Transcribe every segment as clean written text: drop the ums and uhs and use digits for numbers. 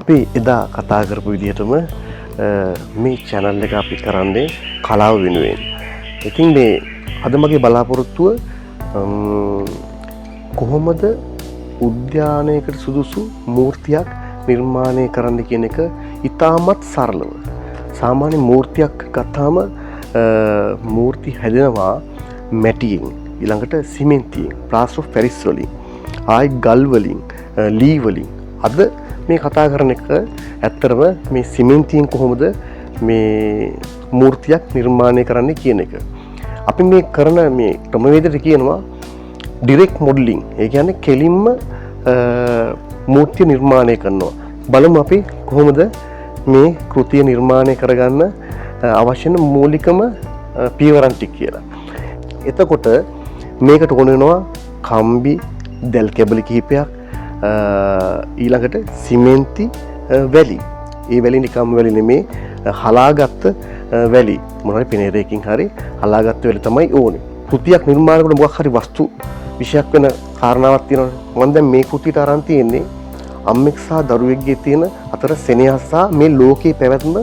අපි එදා කතා කරපු විදිහටම මේ channel එක අපි කරන්නේ කලාව වෙනුවෙන්. ඉතින් මේ අද මගේ බලාපොරොත්තුව කොහොමද උද්‍යානයකට සුදුසු මූර්තියක් නිර්මාණය කරන්න කියන එක ඉතාමත් සරලව. සාමාන්‍ය මූර්තියක් ගත්තාම මූර්ති හැදෙනවා මැටියෙන්, ඊළඟට සිමෙන්තියෙන්, ප්ලාස්ටර් ඔෆ් පැරිස් වලින්, ආයි ගල් වලින්, ලී වලින්. අද මේ කතා කරන එක ඇත්තටම මේ සිමෙන්තියෙන් කොහොමද මේ මූර්තියක් නිර්මාණය කරන්න කියන එක. අපි මේ කරන මේ ක්‍රමවේදයට කියනවා ඩිරෙක්ට් මොඩලින්. ඒ කියන්නේ කෙලින්ම මූර්තිය නිර්මාණය කරනවා. බලමු අපි කොහොමද මේ කෘතිය නිර්මාණය කරගන්න අවශ්‍ය වෙන මූලිකම පියවරන් ටික කියලා. එතකොට මේකට ඕන වෙනවා කම්බි, දැල් කැබලි කිහිපයක්, ඊළඟට සිමෙන්ති වැලි. ඒ වැලි නිකම් වැලි නෙමේ, හලාගත්ත වැලි. මොනවාරි පිනේරයකින් හරි හලාගත්ත වැලි තමයි ඕනේ. කෘතියක් නිර්මාණය කරන මොකක් හරි වස්තු විශයක් වෙන කාරණාවක් තියෙනවනේ. මම දැන් මේ කෘතියට අරන් තියෙන්නේ අම්මෙක් සහ දරුවෙක්ගේ තියෙන අතර සෙනෙහස සහ මේ ලෝකේ පැවැත්ම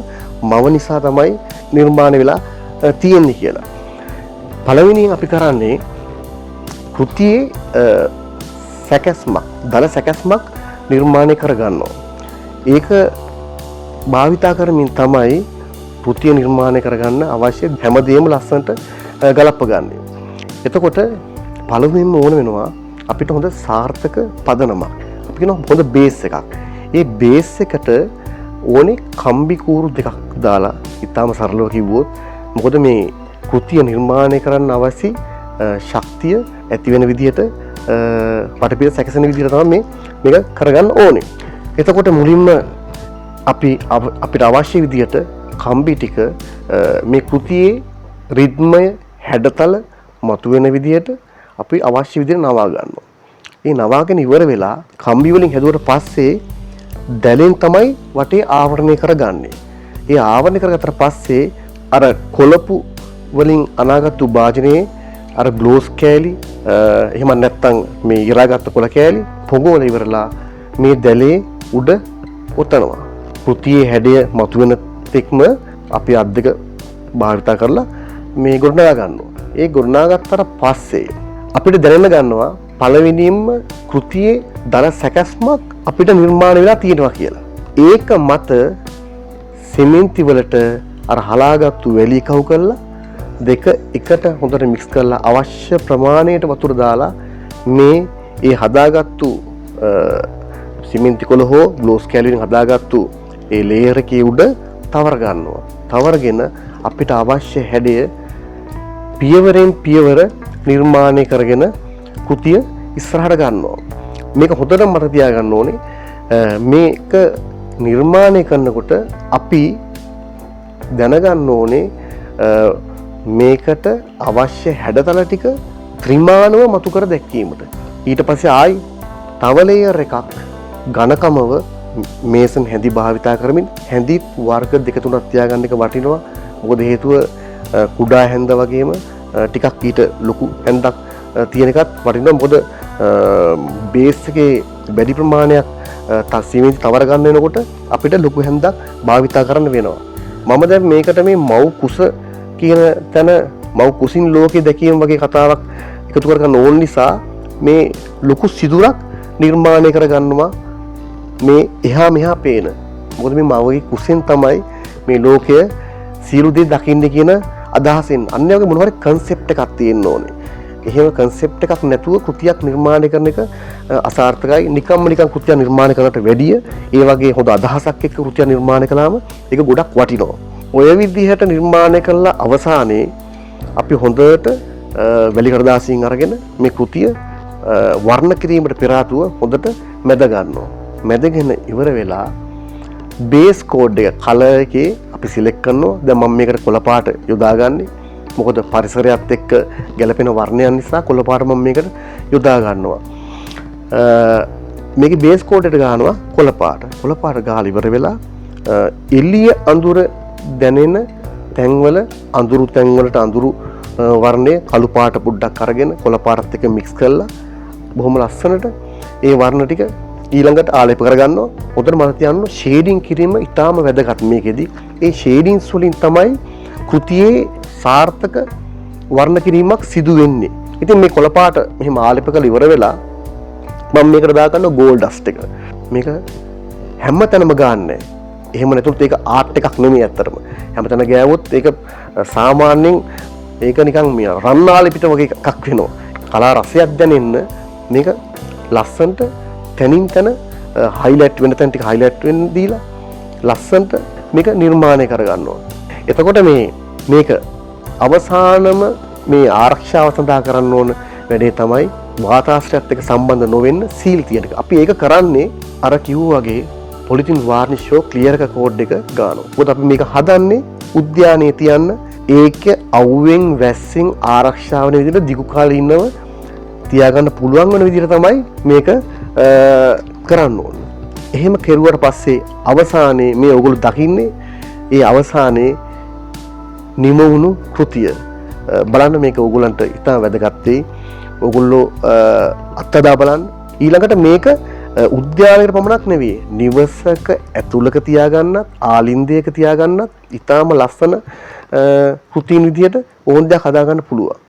මව නිසා තමයි නිර්මාණය වෙලා තියෙන්නේ කියලා. පළවෙනියෙන් අපි කරන්නේ කෘතියේ සැකැස්මක්, දල සැකැස්මක් නිර්මාණය කරගන්නවා. ඒක භාවිතා කරමින් තමයි කෘතිය නිර්මාණය කරගන්න අවශ්‍ය හැමදේම ලස්සනට ගලපගන්නේ. එතකොට පළමුවෙන්ම ඕන වෙනවා අපිට හොඳ සාර්ථක පදනමක්. අපි කියනවා හොඳ බේස් එකක්. ඒ බේස් එකට ඕනේ කම්බි කූරු දෙකක් දාලා, ඉතාලම සරලව කිව්වොත්, මොකද මේ කෘතිය නිර්මාණය කරන්න අවශ්‍ය ශක්තිය ඇති වෙන විදිහට පටපිට සැකසෙන විදිහට තමයි මේක කරගන්න ඕනේ. එතකොට මුලින්ම අපිට අවශ්‍ය විදිහට කම්බි ටික මේ කෘතියේ රිද්මය, හැඩතල මතුවෙන විදිහට අපි අවශ්‍ය විදිහට නවා ගන්නවා. මේ නවාගෙන ඉවර වෙලා කම්බි වලින් හැදුවට පස්සේ දැලෙන් තමයි වටේ ආවරණය කරගන්නේ. ඒ ආවරණය කරගත්තට පස්සේ අර කොළපු වලින් අනාගත්තු භාජනයේ අර ග්ලෝස් කෑලි, එහෙම නැත්නම් මේ ඉරාගත්තු කොළ කෑලි පොඟවල ඉවරලා මේ දැලේ උඩ ඔතනවා. කෘතියේ හැඩය මතුවෙන තෙක්ම අපි අත් දෙක භාවිතා කරලා මේ ගොඩනගා ගන්නවා. ඒ ගොඩනගාගත්තට පස්සේ අපිට දැනෙන්න ගන්නවා පළවෙනියෙන්ම කෘතියේ දල සැකැස්මක් අපිට නිර්මාණය වෙලා තියෙනවා කියලා. ඒක මත සිමෙන්ති වලට අර හලාගත්තු වැලි කවු කරලා දෙක එකට හොඳට මික්ස් කරලා අවශ්‍ය ප්‍රමාණයට වතුර දාලා මේ ඒ හදාගත්තු සිමෙන්ති කොළ හෝ ග්ලෝස් කෑලි වලින් හදාගත්තු ඒ ලේයර් එකේ උඩ තවර ගන්නවා. තවරගෙන අපිට අවශ්‍ය හැඩය පියවරෙන් පියවර නිර්මාණය කරගෙන කෘතිය ඉස්සරහට ගන්නවා. මේක හොඳට මතක තියාගන්න ඕනේ. මේක නිර්මාණය කරනකොට අපි දැනගන්න ඕනේ මේකට අවශ්‍ය හැඩතල ටික ත්‍රිමාණව මතු කර දැක්වීමට. ඊට පස්සේ ආයි තව ලේයර් එකක් ඝනකමව මේසන් හැඳි භාවිතා කරමින් හැඳි වර්ග දෙක තුනක් තියාගන්න එක වටිනවා. මොකද හේතුව කුඩා හැඳ වගේම ටිකක් ඊට ලොකු හැඳක් තියෙන එකත් වටිනවා. මොකද බේස් එකේ වැඩි ප්‍රමාණයක් සිමෙන්ති තවර ගන්න වෙනකොට අපිට ලොකු හැඳක් භාවිතා කරන්න වෙනවා. මම දැන් මේකට මේ මව් කුස කියන තැන මව් කුසින් ලෝකේ දැකීම වගේ කතාවක් එකතු කරගන්න ඕන නිසා මේ ලොකු සිදුරක් නිර්මාණය කරගන්නවා මේ එහා මෙහා පේන. මොකද මේ මවගේ කුසෙන් තමයි මේ ලෝකය සියලු දේ දකින්නේ කියන අදහසෙන්. අන්න ඒ වගේ මොන හරි concept එකක් තියෙන්න ඕනේ. එහෙම concept එකක් නැතුව කෘතියක් නිර්මාණය කරන එක අසාර්ථකයි. නිකම්ම නිකම් කෘතියක් නිර්මාණය කරනට වැඩිය ඒ වගේ හොඳ අදහසක් එක්ක කෘතියක් නිර්මාණය කළාම ඒක ගොඩක් වටිනවා. ඔය විදිහට නිර්මාණය කළා අවසානයේ අපි හොඳට වැලි කඩදාසියෙන් අරගෙන මේ කෘතිය වර්ණ කිරීමට පෙර ආතුව හොඳට මැද ගන්නවා. මැදගෙන ඉවර වෙලා බේස් කෝඩ් එක කලර් එකේ අපි සිලෙක්ට් කරනවා. දැන් මම මේකට කොළ පාට යොදාගන්නේ. මොකද පරිසරයත් එක්ක ගැලපෙන වර්ණයන් නිසා කොළ පාට මම මේකට යොදා ගන්නවා. මේකේ බේස් කෝඩ් එකට ගන්නවා කොළ පාට. කොළ පාට ගාලා ඉවර වෙලා එළිය අඳුර දැනෙන තැන්වල අඳුරු තැන්වලට අඳුරු වර්ණය කළු පාට පොඩ්ඩක් අරගෙන කොළ පාටත් එක්ක මික්ස් කරලා බොහොම ලස්සනට ඒ වර්ණ ටික ඊළඟට ආලේප කරගන්නවා. උතන මම කියනවා ෂේඩින් කිරීම ඉතාම වැදගත් මේකෙදි. ඒ ෂේඩින්ස් වලින් තමයි කෘතියේ සාර්ථක වර්ණ කිරීමක් සිදු වෙන්නේ. ඉතින් මේ කොළ පාට මෙහෙම ආලේප කරලා ඉවර වෙලා මම මේකට දාගන්නවා ගෝල්ඩ් ඩස්ට් එක. මේක හැමතැනම ගන්නෑ. එහෙම නැතුත් ඒක ආර්ට් එකක් නෙමෙයි ඇත්තටම. හැමතැන ගෑවොත් ඒක සාමාන්‍යයෙන් ඒක නිකන් මේ රන් ආලේපිත වගේ එකක් වෙනවා. කලා රසයක් දැනෙන්න මේක ලස්සනට තනින් තන හයිලයිට් වෙන තැන් ටික හයිලයිට් වෙන්න දීලා ලස්සනට මේක නිර්මාණය කරගන්නවා. එතකොට මේක අවසානම මේ ආරක්ෂාව සඳහා කරන්න ඕන වැඩේ තමයි වාතාශ්‍රයත් එක්ක සම්බන්ධ නොවෙන්න සීල් තියෙන එක. අපි ඒක කරන්නේ අර කිව්වා වගේ පොලිතින් වාර්නිෂ් ෂෝ ක්ලියර් එක කෝඩ් එක ගන්නවා. මොකද අපි මේක හදන්නේ උද්‍යානයේ තියන්න ඒක අවුවෙන් වැස්සෙන් ආරක්ෂා වෙන විදිහට දිගු කාලේ ඉන්නව තියාගන්න පුළුවන් වෙන විදිහට තමයි මේක කරන්න ඕන. එහෙම කෙරුවට පස්සේ අවසානයේ මේ ඔයගොල්ලෝ දකින්නේ ඒ අවසානයේ නිම වුණු කෘතිය. බලන්න මේක ඔයගොල්ලන්ට ඉතාම වැදගත් වෙයි. ඔයගොල්ලෝ අත්දැක බලන්න. ඊළඟට මේක උද්‍යානයකට පමණක් නෙවෙයි නිවසක ඇතුළක තියාගන්නත් ආලින්දයක තියාගන්නත් ඉතාම ලස්සන කෘතීන් විදිහට ඕන දෙයක් හදාගන්න පුළුවන්.